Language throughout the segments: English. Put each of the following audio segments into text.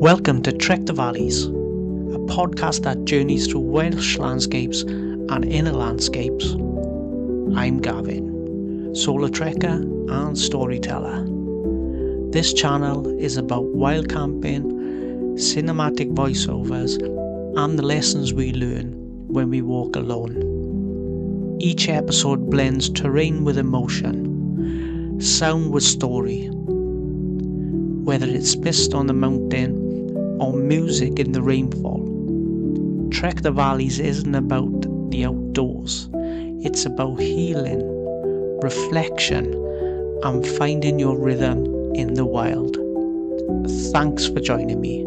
Welcome to Trek the Valleys, a podcast that journeys through Welsh landscapes and inner landscapes. I'm Gavin, solo trekker and storyteller. This channel is about wild camping, cinematic voiceovers, and the lessons we learn when we walk alone. Each episode blends terrain with emotion, sound with story. Whether it's mist on the mountain or music in the rainfall, Trek the Valleys isn't about the outdoors. It's about healing, reflection, and finding your rhythm in the wild. Thanks for joining me.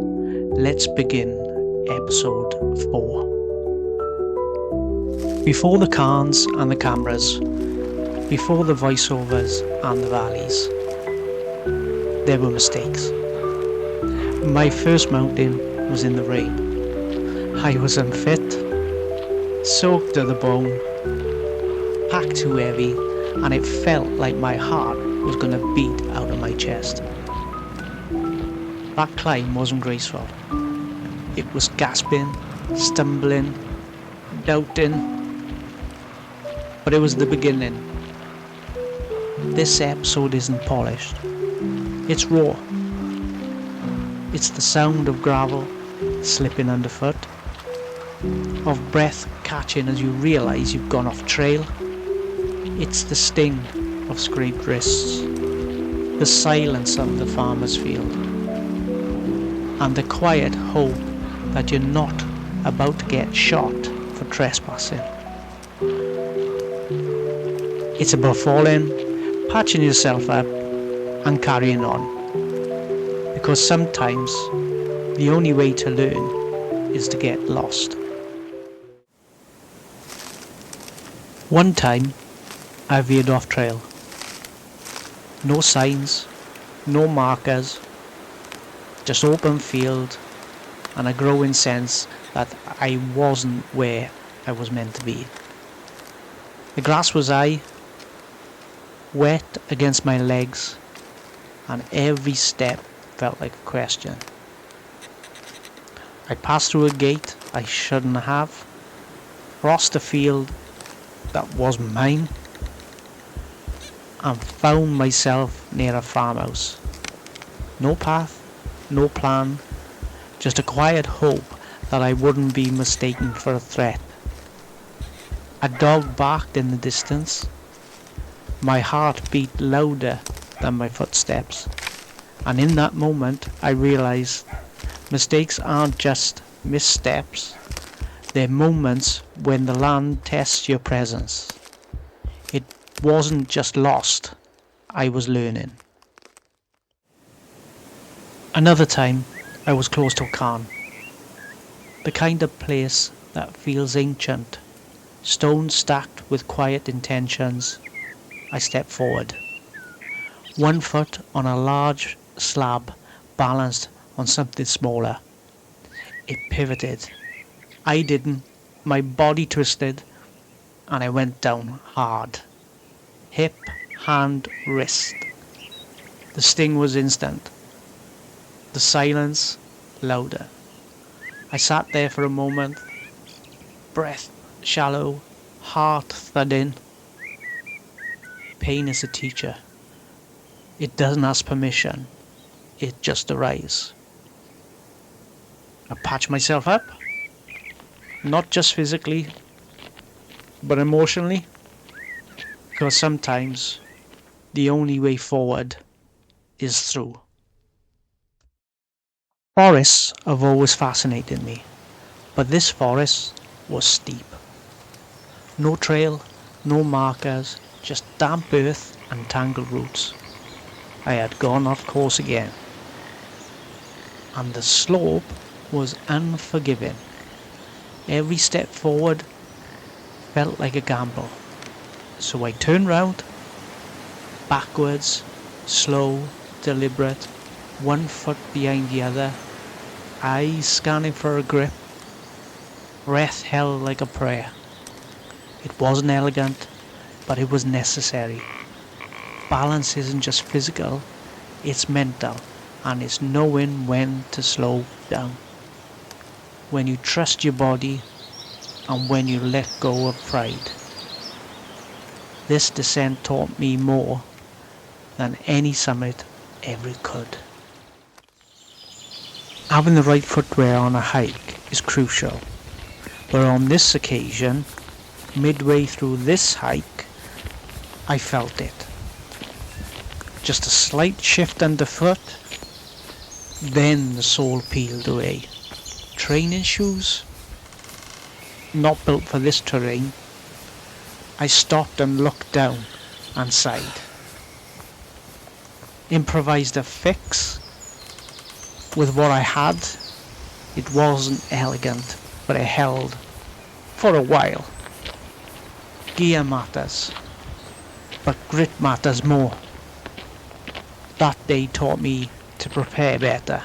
Let's begin episode 4. Before the cans and the cameras, before the voiceovers and the valleys, there were mistakes. My first mountain was in the rain. I was unfit, soaked to the bone, packed too heavy, and it felt like my heart was going to beat out of my chest. That climb wasn't graceful. It was gasping, stumbling, doubting, but it was the beginning. This episode isn't polished. It's raw. It's the sound of gravel slipping underfoot, of breath catching as you realise you've gone off trail. It's the sting of scraped wrists, the silence of the farmer's field, and the quiet hope that you're not about to get shot for trespassing. It's about falling, patching yourself up, and carrying on. Because sometimes the only way to learn is to get lost. One time I veered off trail. No signs, no markers, just open field and a growing sense that I wasn't where I was meant to be. The grass was high, wet against my legs, and every step felt like a question. I passed through a gate I shouldn't have, crossed a field that wasn't mine, and found myself near a farmhouse. No path, no plan, just a quiet hope that I wouldn't be mistaken for a threat. A dog barked in the distance. My heart beat louder than my footsteps. And in that moment, I realised mistakes aren't just missteps. They're moments when the land tests your presence. It wasn't just lost, I was learning. Another time, I was close to a cairn. The kind of place that feels ancient, stones stacked with quiet intentions. I stepped forward. One foot on a large slab balanced on something smaller. It pivoted. I didn't. My body twisted and I went down hard. Hip, hand, wrist. The sting was instant. The silence louder. I sat there for a moment, breath shallow, heart thudding. Pain is a teacher. It doesn't ask permission. It just arrives. I patch myself up, not just physically, but emotionally, because sometimes the only way forward is through. Forests have always fascinated me, but this forest was steep. No trail, no markers, just damp earth and tangled roots. I had gone off course again. And the slope was unforgiving. Every step forward felt like a gamble. So I turned round, backwards, slow, deliberate, one foot behind the other, eyes scanning for a grip, breath held like a prayer. It wasn't elegant, but it was necessary. Balance isn't just physical, it's mental. and it's knowing when to slow down. When you trust your body and when you let go of pride. This descent taught me more than any summit ever could. Having the right footwear on a hike is crucial, but on this occasion, midway through this hike, I felt it. Just a slight shift underfoot, then the sole peeled away. Training shoes? Not built for this terrain. I stopped and looked down and sighed. Improvised a fix with what I had. It wasn't elegant, but it held for a while. Gear matters, but grit matters more. That day taught me to prepare better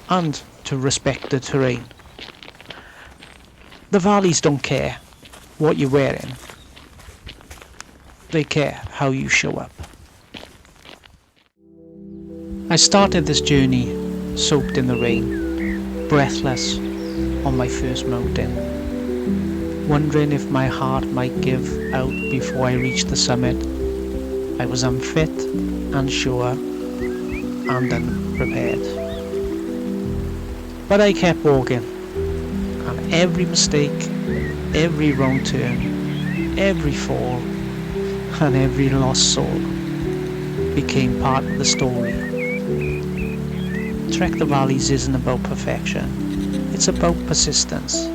and to respect the terrain. The valleys don't care what you're wearing. They care how you show up. I started this journey soaked in the rain, breathless on my first mountain, wondering if my heart might give out before I reached the summit. I was unfit, unsure, and unprepared. But I kept walking, and every mistake, every wrong turn, every fall, and every lost soul became part of the story. Trek the Valleys isn't about perfection, it's about persistence.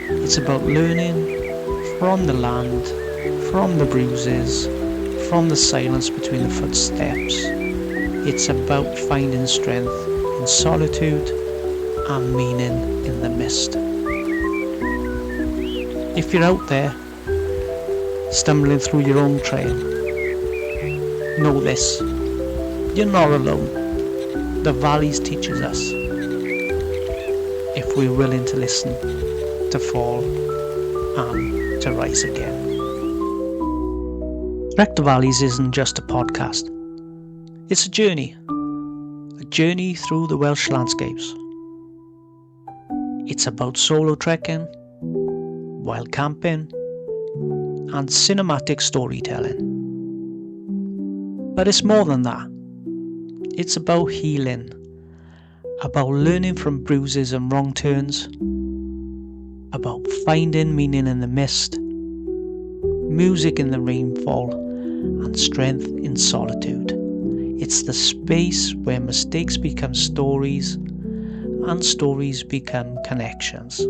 It's about learning from the land, from the bruises, from the silence between the footsteps. It's about finding strength in solitude and meaning in the mist. If you're out there, stumbling through your own trail, know this, you're not alone. The valleys teaches us, if we're willing to listen, to fall, and to rise again. Trek the Valleys isn't just a podcast. It's a journey through the Welsh landscapes. It's about solo trekking, wild camping, and cinematic storytelling. But it's more than that. It's about healing, about learning from bruises and wrong turns, about finding meaning in the mist, music in the rainfall, and strength in solitude. It's the space where mistakes become stories and stories become connections.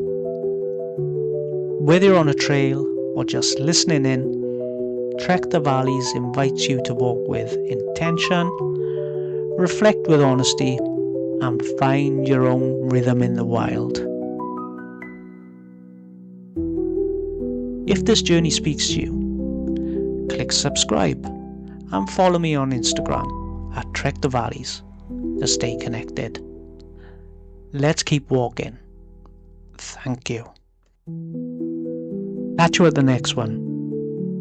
Whether you're on a trail or just listening in, Trek the Valleys invites you to walk with intention, reflect with honesty, and find your own rhythm in the wild. If this journey speaks to you, click subscribe and follow me on Instagram at Trek the Valleys to stay connected. Let's keep walking. Thank you. Catch you at the next one,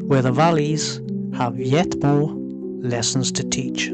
where the valleys have yet more lessons to teach.